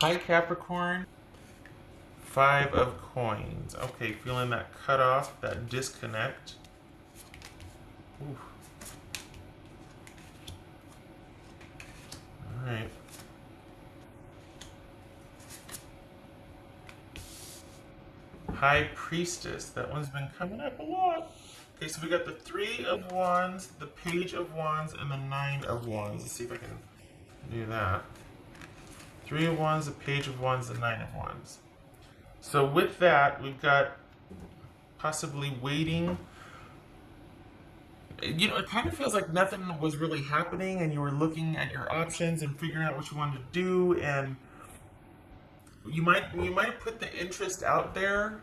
Hi, Capricorn. Five of coins. Okay, feeling that cutoff, that disconnect. Ooh. All right. High Priestess. That one's been coming up a lot. Okay, so we got the Three of Wands, the Page of Wands, and the Nine of Wands. Let's see if I can do that. Three of Wands, the Page of Wands, the Nine of Wands. So with that, we've got possibly waiting. You know, it kind of feels like nothing was really happening, and you were looking at your options and figuring out what you wanted to do, and you might have put the interest out there,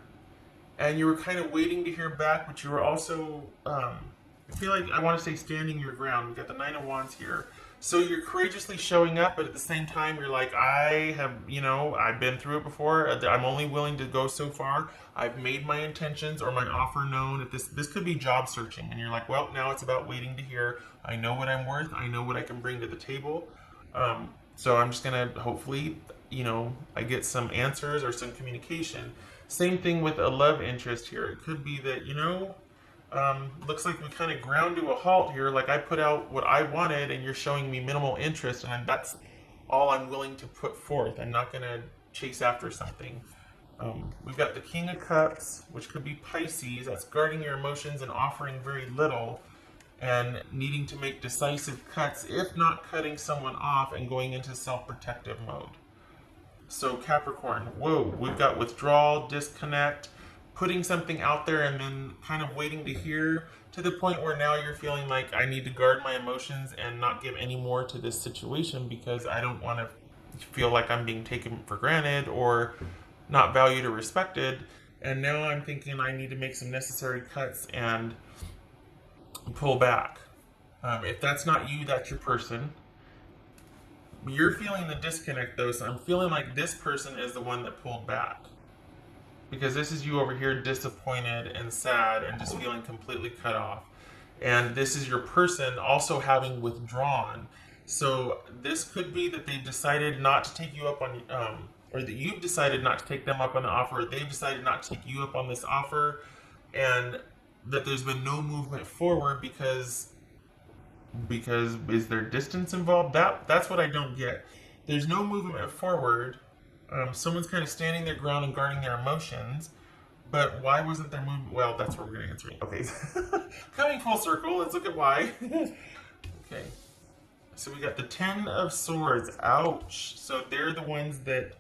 and you were kind of waiting to hear back, but you were also I feel like I want to say standing your ground. We've got the Nine of Wands here. So you're courageously showing up, but at the same time, you're like, I have, I've been through it before. I'm only willing to go so far. I've made my intentions or my offer known. If this could be job searching, and you're like, well, now it's about waiting to hear. I know what I'm worth. I know what I can bring to the table. So I'm just gonna hopefully, I get some answers or some communication. Same thing with a love interest here. It could be that, looks like we kind of ground to a halt here. Like I put out what I wanted and you're showing me minimal interest, and that's all I'm willing to put forth. I'm not going to chase after something. We've got the King of Cups, which could be Pisces. That's guarding your emotions and offering very little and needing to make decisive cuts, if not cutting someone off and going into self-protective mode. So Capricorn, whoa, we've got withdrawal, disconnect, putting something out there and then kind of waiting to hear, to the point where now you're feeling like I need to guard my emotions and not give any more to this situation because I don't want to feel like I'm being taken for granted or not valued or respected. And now I'm thinking I need to make some necessary cuts and pull back. If that's not you, that's your person. You're feeling the disconnect though, so I'm feeling like this person is the one that pulled back. Because this is you over here disappointed and sad and just feeling completely cut off. And this is your person also having withdrawn. So this could be that they've decided not to take you up on, or that you've decided not to take them up on the offer, or they've decided not to take you up on this offer, and that there's been no movement forward because is there distance involved? That's what I don't get. There's no movement forward. Someone's kind of standing their ground and guarding their emotions, but why wasn't there movement? Well, that's what we're going to answer. Okay, coming full circle, let's look at why. Okay, so we got the Ten of Swords. Ouch. So they're the ones that,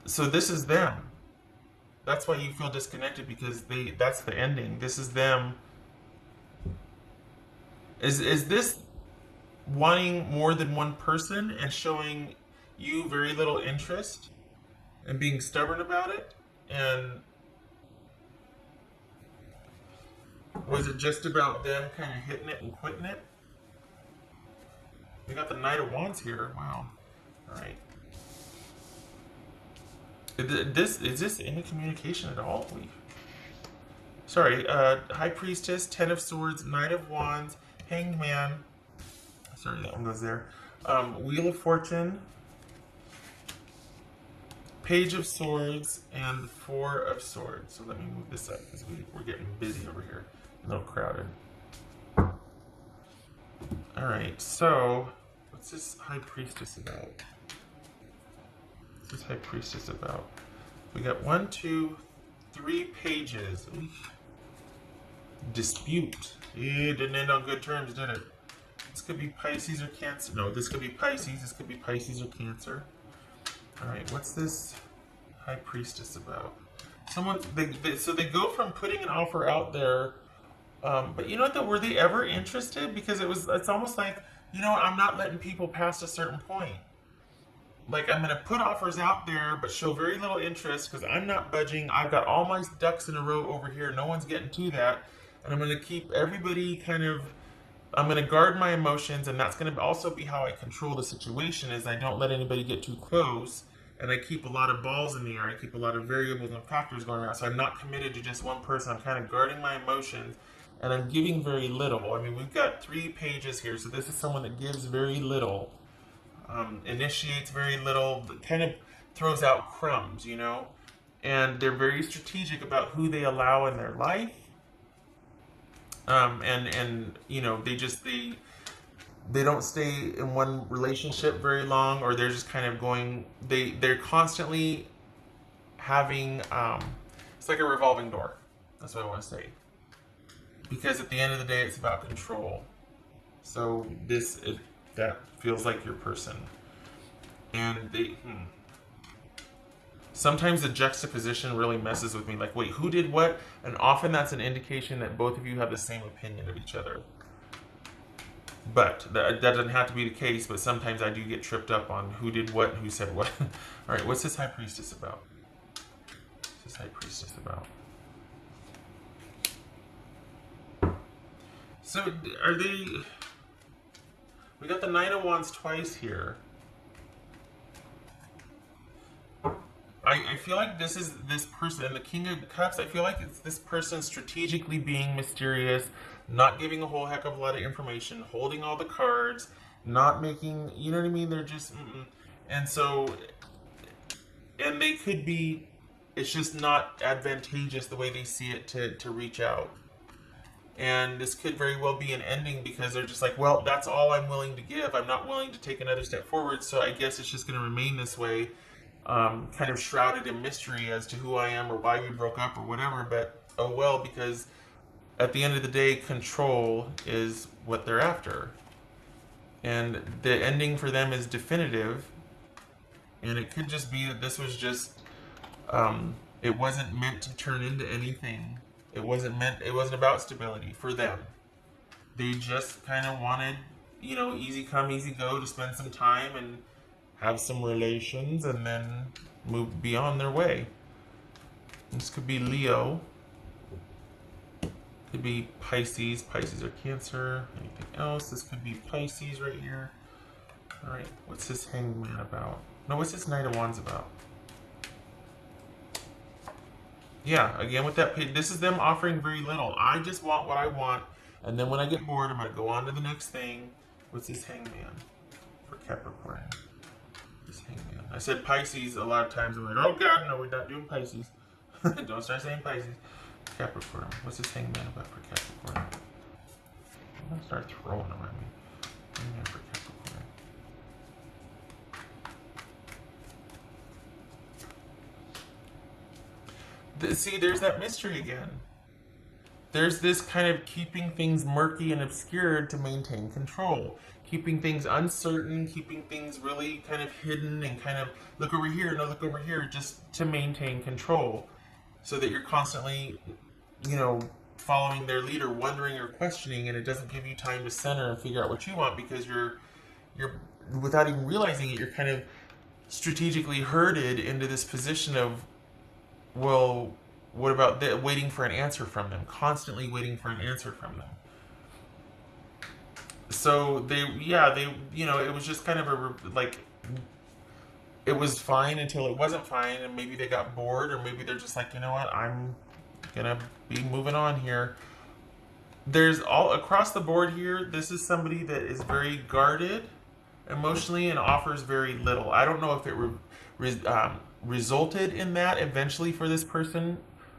so this is them. That's why you feel disconnected, because that's the ending. This is them. Is this wanting more than one person and showing you very little interest and being stubborn about it? And was it just about them kind of hitting it and quitting it? We got the Knight of Wands here. Wow. All right. Is this any communication at all? Sorry. High Priestess, Ten of Swords, Knight of Wands, Hanged Man. Sorry, that one goes there. Wheel of Fortune, Page of Swords, and Four of Swords. So let me move this up because we're getting busy over here. A little crowded. Alright, so what's this High Priestess about? What's this High Priestess about? We got 1, 2, 3 pages. Oof. Dispute. It didn't end on good terms, did it? This could be Pisces or Cancer. No, this could be Pisces. This could be Pisces or Cancer. Alright, what's this High Priestess about? So they go from putting an offer out there, but you know what though, were they ever interested? Because it's almost like, I'm not letting people past a certain point. Like, I'm going to put offers out there, but show very little interest because I'm not budging. I've got all my ducks in a row over here. No one's getting to that. And I'm going to keep everybody I'm going to guard my emotions, and that's going to also be how I control the situation, is I don't let anybody get too close, and I keep a lot of balls in the air. I keep a lot of variables and factors going around, so I'm not committed to just one person. I'm kind of guarding my emotions, and I'm giving very little. I mean, we've got 3 pages here, so this is someone that gives very little. initiates very little, kind of throws out crumbs, you know? And they're very strategic about who they allow in their life. And you know, they don't stay in one relationship very long, or they're just kind of going, they're constantly having, it's like a revolving door. That's what I want to say. Because at the end of the day, it's about control. So that feels like your person. And sometimes the juxtaposition really messes with me. Like, wait, who did what? And often that's an indication that both of you have the same opinion of each other. But that doesn't have to be the case, but sometimes I do get tripped up on who did what and who said what. All right, what's this High Priestess about? What's this High Priestess about? So, are they... We got the Nine of Wands twice here. I feel like this is this person, the King of Cups, I feel like it's this person strategically being mysterious, not giving a whole heck of a lot of information, holding all the cards, not making, you know what I mean? They're just, and so, and they could be, it's just not advantageous the way they see it to reach out. And this could very well be an ending because they're just like, well, that's all I'm willing to give. I'm not willing to take another step forward, so I guess it's just going to remain this way. Kind of shrouded in mystery as to who I am or why we broke up or whatever, but oh well, because at the end of the day, control is what they're after. And the ending for them is definitive, and it could just be that this was just, it wasn't meant to turn into anything. It wasn't about stability for them. They just kind of wanted, you know, easy come, easy go, to spend some time and have some relations and then move beyond their way. This could be Leo. Could be Pisces. Pisces or Cancer. Anything else? This could be Pisces right here. Alright, what's this Hanged Man about? No, what's this Knight of Wands about? Yeah, again with that, this is them offering very little. I just want what I want, and then when I get bored, I'm going to go on to the next thing. What's this Hanged Man for Capricorn? I said Pisces a lot of times. I'm like, oh God, no, we're not doing Pisces. Don't start saying Pisces. Capricorn. What's this Hanged Man about for Capricorn? I'm going to start throwing them at me. Hanged Man for Capricorn. See, there's that mystery again. There's this kind of keeping things murky and obscured to maintain control. Keeping things uncertain, keeping things really kind of hidden and kind of look over here, no, look over here, just to maintain control. So that you're constantly, you know, following their lead or wondering or questioning, and it doesn't give you time to center and figure out what you want because you're without even realizing it, you're kind of strategically herded into this position of, well, what about waiting for an answer from them, constantly waiting for an answer from them. So they, you know, it was just kind of it was fine until it wasn't fine, and maybe they got bored, or maybe they're just like, you know what, I'm gonna be moving on here. There's all across the board here, this is somebody that is very guarded emotionally and offers very little. I don't know if it resulted in that eventually for this person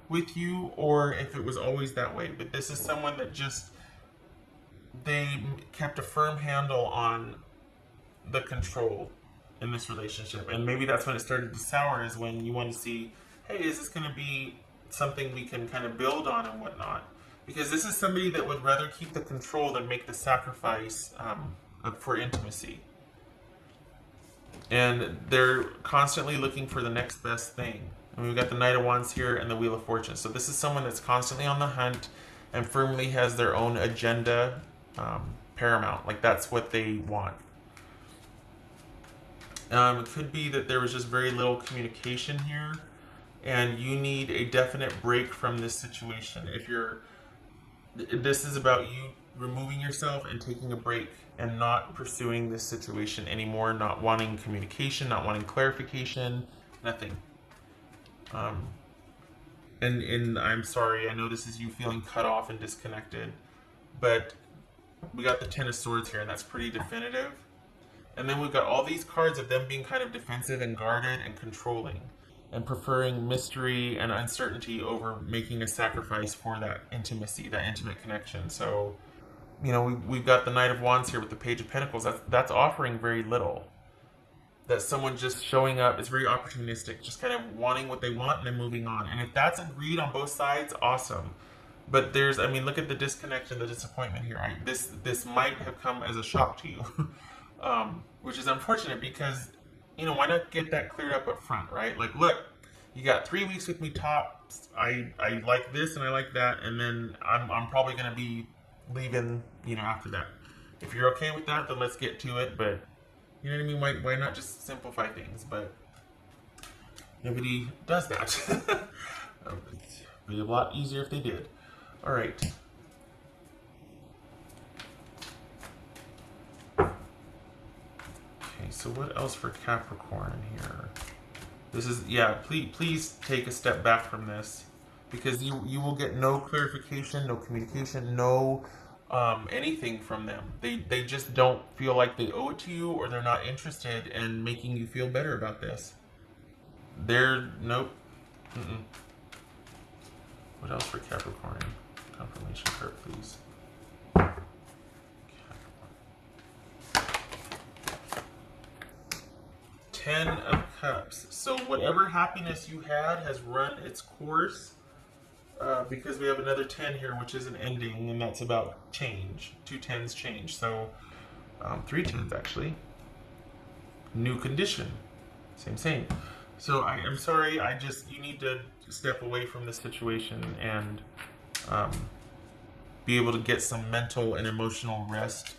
with you, or if it was always that way, but this is someone that just, they kept a firm handle on the control in this relationship. And maybe that's when it started to sour, is when you want to see, hey, is this going to be something we can kind of build on and whatnot? Because this is somebody that would rather keep the control than make the sacrifice for intimacy. And they're constantly looking for the next best thing. And we've got the Knight of Wands here and the Wheel of Fortune. So this is someone that's constantly on the hunt and firmly has their own agenda paramount. Like, that's what they want. It could be that there was just very little communication here, and you need a definite break from this situation. This is about you removing yourself and taking a break and not pursuing this situation anymore, not wanting communication, not wanting clarification, nothing. And I'm sorry, I know this is you feeling cut off and disconnected, but we got the Ten of Swords here, and that's pretty definitive. And then we've got all these cards of them being kind of defensive and guarded and controlling and preferring mystery and uncertainty over making a sacrifice for that intimacy, that intimate connection. So, you know, we've got the Knight of Wands here with the Page of Pentacles. That's offering very little. That someone just showing up is very opportunistic, just kind of wanting what they want and then moving on. And if that's agreed on both sides, awesome. But there's, I mean, look at the disconnection, the disappointment here. This might have come as a shock to you, which is unfortunate because, you know, why not get that cleared up front, right? Like, look, you got 3 weeks with me tops. I like this and I like that, and then I'm probably going to be leaving, you know, after that. If you're okay with that, then let's get to it. But you know what I mean? Why not just simplify things? But nobody does that. It'd be a lot easier if they did. All right. Okay, so what else for Capricorn here? This is, yeah, please take a step back from this, because you will get no clarification, no communication, no anything from them. They just don't feel like they owe it to you, or they're not interested in making you feel better about this. Nope. What else for Capricorn? Confirmation card, please. Ten of Cups. So whatever happiness you had has run its course, because we have another 10 here, which is an ending, and that's about change. 2 tens change. So 3 tens actually. New condition. Same. So I'm sorry. You need to step away from this situation and be able to get some mental and emotional rest.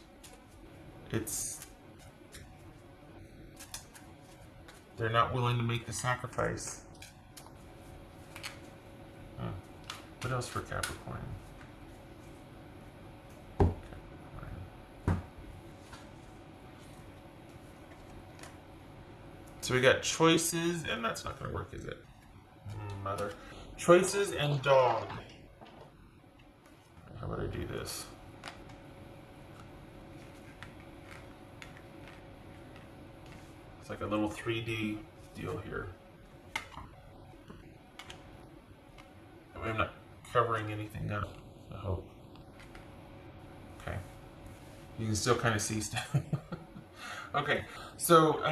They're not willing to make the sacrifice. What else for Capricorn? So we got choices, and that's not going to work, is it? Mother. Choices and dog. How about I do this? It's like a little 3D deal here. I'm not covering anything up, I hope. Okay. You can still kind of see stuff. Okay, so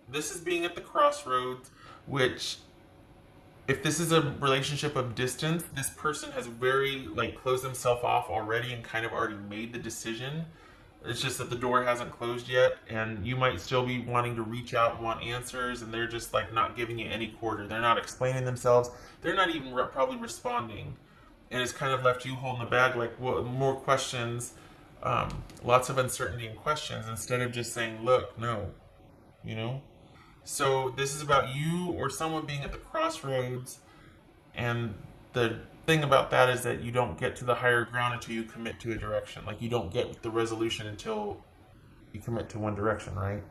this is being at the crossroads, which, if this is a relationship of distance, this person has very, closed themselves off already and kind of already made the decision. It's just that the door hasn't closed yet, and you might still be wanting to reach out, want answers, and they're just not giving you any quarter. They're not explaining themselves. They're not even probably responding, and it's kind of left you holding the bag, more questions, lots of uncertainty and questions, instead of just saying, look, no, you know? So this is about you or someone being at the crossroads, and the thing about that is that you don't get to the higher ground until you commit to a direction. You don't get the resolution until you commit to one direction, right?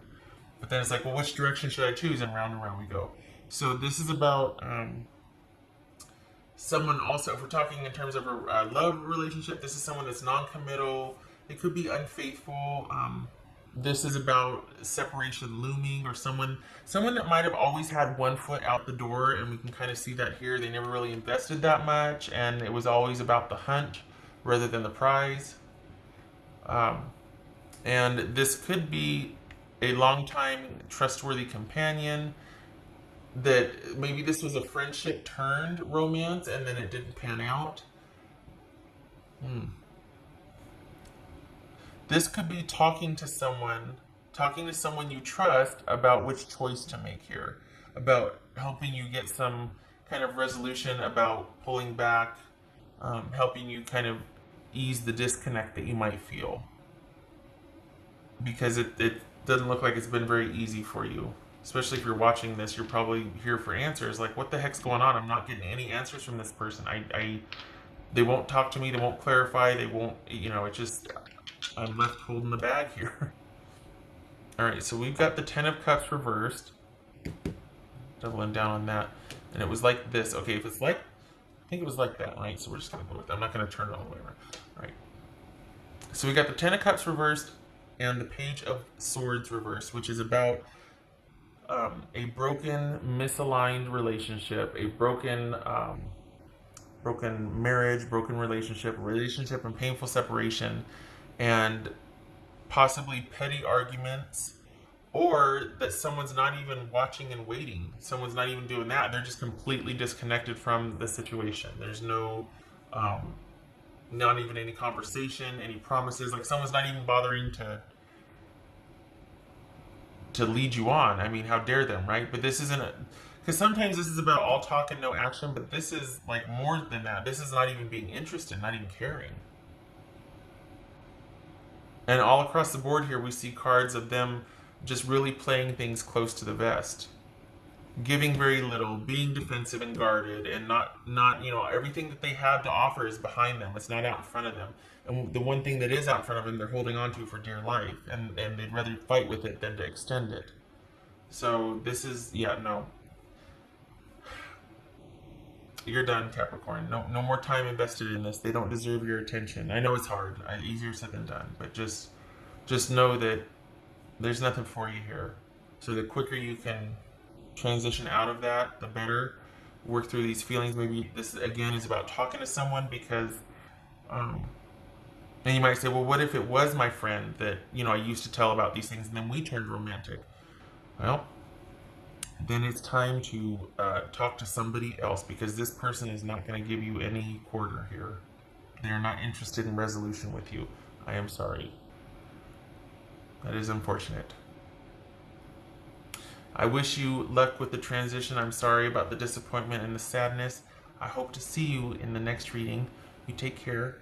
But then it's well, which direction should I choose? And round we go. So this is about someone also, if we're talking in terms of a love relationship, this is someone that's non-committal. It could be unfaithful. This is about separation looming, or someone that might have always had one foot out the door, and we can kind of see that here. They never really invested that much, and it was always about the hunt rather than the prize. And this could be a long-time trustworthy companion, that maybe this was a friendship turned romance, and then it didn't pan out. This could be talking to someone you trust about which choice to make here, about helping you get some kind of resolution, about pulling back, helping you kind of ease the disconnect that you might feel. Because it doesn't look like it's been very easy for you. Especially if you're watching this, you're probably here for answers. What the heck's going on? I'm not getting any answers from this person. They won't talk to me. They won't clarify. They won't, it just... I'm left holding the bag here. Alright, so we've got the 10 of Cups reversed. Doubling down on that. And it was like this. Okay, if it's I think it was like that, right? So we're just going to go with that. I'm not going to turn it all the way around. Alright. So we got the 10 of Cups reversed. and the Page of Swords reversed, which is about a broken, misaligned relationship, a broken marriage, broken relationship and painful separation, and possibly petty arguments, or that someone's not even watching and waiting. Someone's not even doing that. They're just completely disconnected from the situation. There's no, not even any conversation, any promises. Like someone's not even bothering to lead you on. I mean, how dare them, right? But this isn't a, because sometimes this is about all talk and no action, but this is like more than that. This is not even being interested, not even caring. And all across the board here, we see cards of them just really playing things close to the vest, giving very little, being defensive and guarded, and not everything that they have to offer is behind them. It's not out in front of them. And the one thing that is out in front of them, they're holding on to for dear life, and they'd rather fight with it than to extend it. So this is, yeah, no. You're done, Capricorn. No more time invested in this. They don't deserve your attention. I know it's hard. Easier said than done. But just know that there's nothing for you here. So the quicker you can transition out of that, the better. Work through these feelings. Maybe this, again, is about talking to someone because... and you might say, well, what if it was my friend that, I used to tell about these things and then we turned romantic? Well... then it's time to talk to somebody else, because this person is not going to give you any quarter here. They're not interested in resolution with you. I am sorry. That is unfortunate. I wish you luck with the transition. I'm sorry about the disappointment and the sadness. I hope to see you in the next reading. You take care.